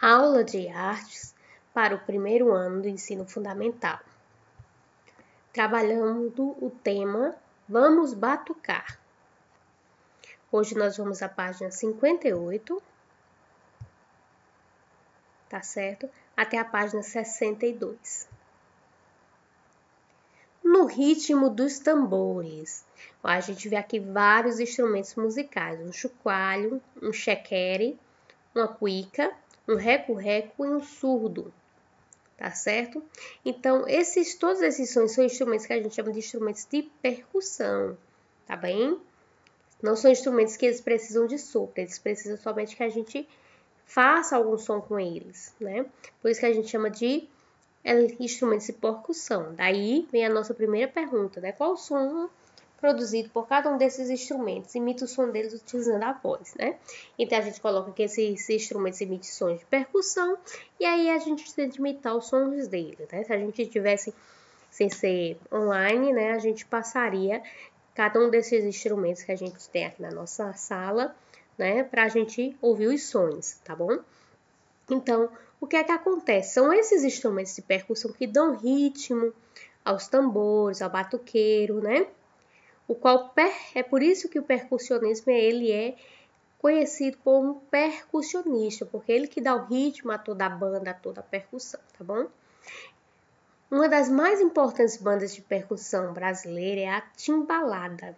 Aula de artes para o primeiro ano do ensino fundamental. Trabalhando o tema Vamos Batucar. Hoje nós vamos à página 58, tá certo? Até a página 62. No ritmo dos tambores. A gente vê aqui vários instrumentos musicais, um chocalho, um chequere, uma cuíca, um reco-reco e um surdo, tá certo? Então, todos esses são instrumentos que a gente chama de instrumentos de percussão, tá bem? Não são instrumentos que eles precisam de sopro, eles precisam somente que a gente faça algum som com eles, né? Por isso que a gente chama de instrumentos de percussão. Daí vem a nossa primeira pergunta, né? Qual o som produzido por cada um desses instrumentos? Imita o som deles utilizando a voz, né? Então, a gente coloca que esses instrumentos emitem sons de percussão e aí a gente tenta imitar os sons deles, né? Se a gente tivesse sem ser online, né? A gente passaria cada um desses instrumentos que a gente tem aqui na nossa sala, né? Pra gente ouvir os sons, tá bom? Então, o que é que acontece? São esses instrumentos de percussão que dão ritmo aos tambores, ao batuqueiro, né? É por isso que o percussionismo ele é conhecido como percussionista, porque ele que dá o ritmo a toda a banda, a toda a percussão, tá bom? Uma das mais importantes bandas de percussão brasileira é a Timbalada,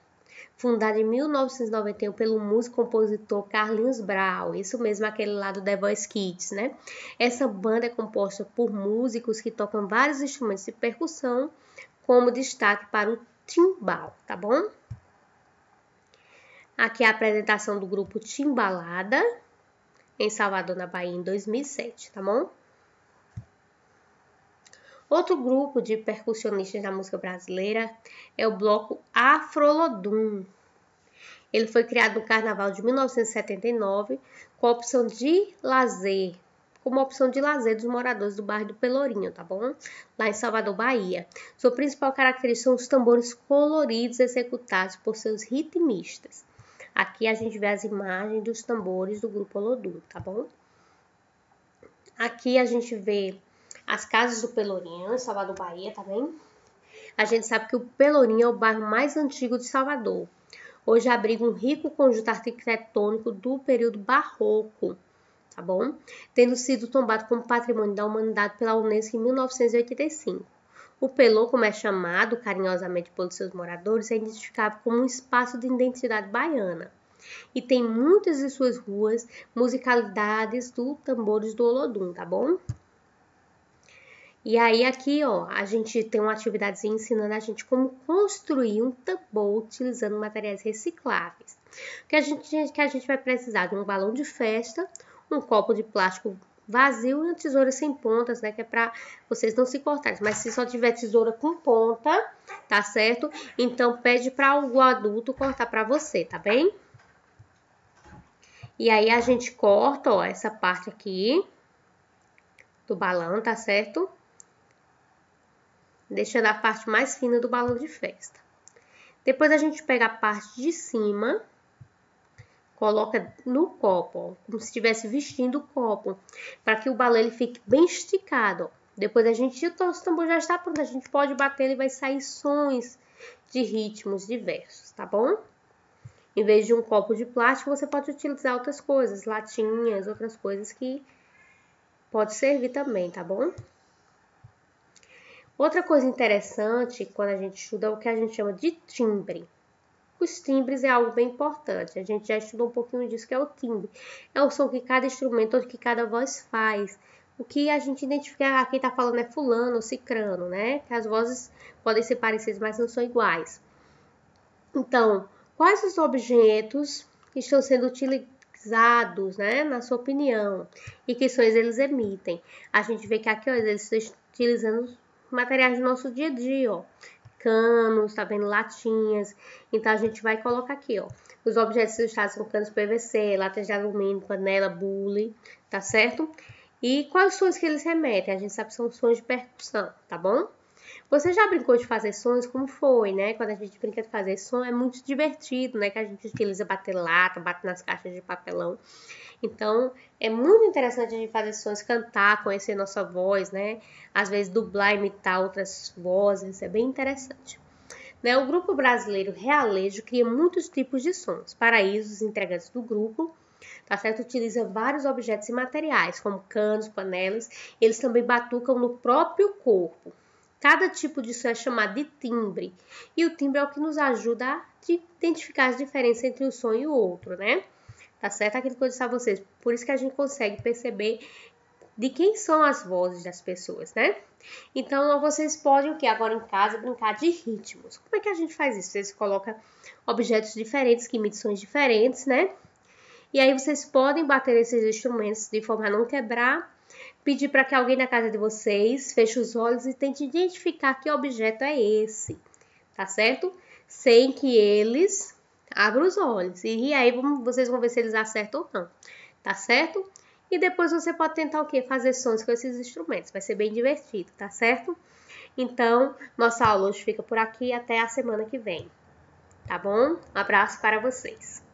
fundada em 1991 pelo músico e compositor Carlinhos Brau, isso mesmo, aquele lá do The Voice Kids, né? Essa banda é composta por músicos que tocam vários instrumentos de percussão, como destaque para o timbal, tá bom? Aqui é a apresentação do grupo Timbalada, em Salvador, na Bahia, em 2007, tá bom? Outro grupo de percussionistas da música brasileira é o bloco Afrolodum. Ele foi criado no Carnaval de 1979 como opção de lazer dos moradores do bairro do Pelourinho, tá bom? Lá em Salvador, Bahia. Sua principal característica são os tambores coloridos executados por seus ritmistas. Aqui a gente vê as imagens dos tambores do grupo Olodum, tá bom? Aqui a gente vê as casas do Pelourinho, em Salvador, Bahia, tá bem? A gente sabe que o Pelourinho é o bairro mais antigo de Salvador. Hoje abriga um rico conjunto arquitetônico do período barroco, tá bom? Tendo sido tombado como patrimônio da humanidade pela Unesco em 1985. O Pelô, como é chamado carinhosamente pelos seus moradores, é identificado como um espaço de identidade baiana. E tem muitas de suas ruas musicalidades do tambores do Olodum, tá bom? E aí aqui, ó, a gente tem uma atividade ensinando a gente como construir um tambor utilizando materiais recicláveis. Que a gente vai precisar de um balão de festa, um copo de plástico vazio e uma tesoura sem pontas, né, que é para vocês não se cortarem. Mas se só tiver tesoura com ponta, tá certo? Então pede para algum adulto cortar para você, tá bem? E aí a gente corta, ó, essa parte aqui do balão, tá certo? Deixando a parte mais fina do balão de festa. Depois a gente pega a parte de cima, coloca no copo, ó, como se estivesse vestindo o copo, para que o balão ele fique bem esticado. Ó. Depois a gente, o nosso tambor já está pronto, a gente pode bater, ele vai sair sons de ritmos diversos, tá bom? Em vez de um copo de plástico, você pode utilizar outras coisas, latinhas, outras coisas que pode servir também, tá bom? Outra coisa interessante quando a gente estuda é o que a gente chama de timbre. Os timbres é algo bem importante. A gente já estudou um pouquinho disso, que é o timbre. É o som que cada instrumento ou que cada voz faz. O que a gente identifica, quem tá falando é fulano ou cicrano, né? Que as vozes podem ser parecidas, mas não são iguais. Então, quais os objetos que estão sendo utilizados, né? Na sua opinião. E que sons eles emitem. A gente vê que aqui, ó, eles estão utilizando materiais do nosso dia a dia, ó. Canos, tá vendo? Latinhas. Então, a gente vai colocar aqui, ó. Os objetos ilustrados são canos PVC, latas de alumínio, panela, bule, tá certo? E quais sons que eles remetem? A gente sabe que são sons de percussão, tá bom? Você já brincou de fazer sons? Como foi, né? Quando a gente brinca de fazer som, é muito divertido, né? Que a gente utiliza bater lata, bate nas caixas de papelão. Então, é muito interessante a gente fazer sons, cantar, conhecer nossa voz, né? Às vezes dublar, imitar outras vozes, é bem interessante. Né? O grupo brasileiro Realejo cria muitos tipos de sons. Para isso, os integrantes do grupo, tá certo? Utiliza vários objetos e materiais, como canos, panelas. Eles também batucam no próprio corpo. Cada tipo de som é chamado de timbre. E o timbre é o que nos ajuda a identificar as diferenças entre um som e o outro, né? Tá certo? Aquilo que eu disse a vocês. Por isso que a gente consegue perceber de quem são as vozes das pessoas, né? Então, vocês podem, o que agora em casa, brincar de ritmos. Como é que a gente faz isso? Vocês colocam objetos diferentes, que emitem sons diferentes, né? E aí vocês podem bater esses instrumentos de forma a não quebrar, pedir para que alguém na casa de vocês feche os olhos e tente identificar que objeto é esse, tá certo? Sem que eles abram os olhos. E aí vocês vão ver se eles acertam ou não, tá certo? E depois você pode tentar o quê? Fazer sons com esses instrumentos. Vai ser bem divertido, tá certo? Então, nossa aula hoje fica por aqui. Até a semana que vem. Tá bom? Um abraço para vocês.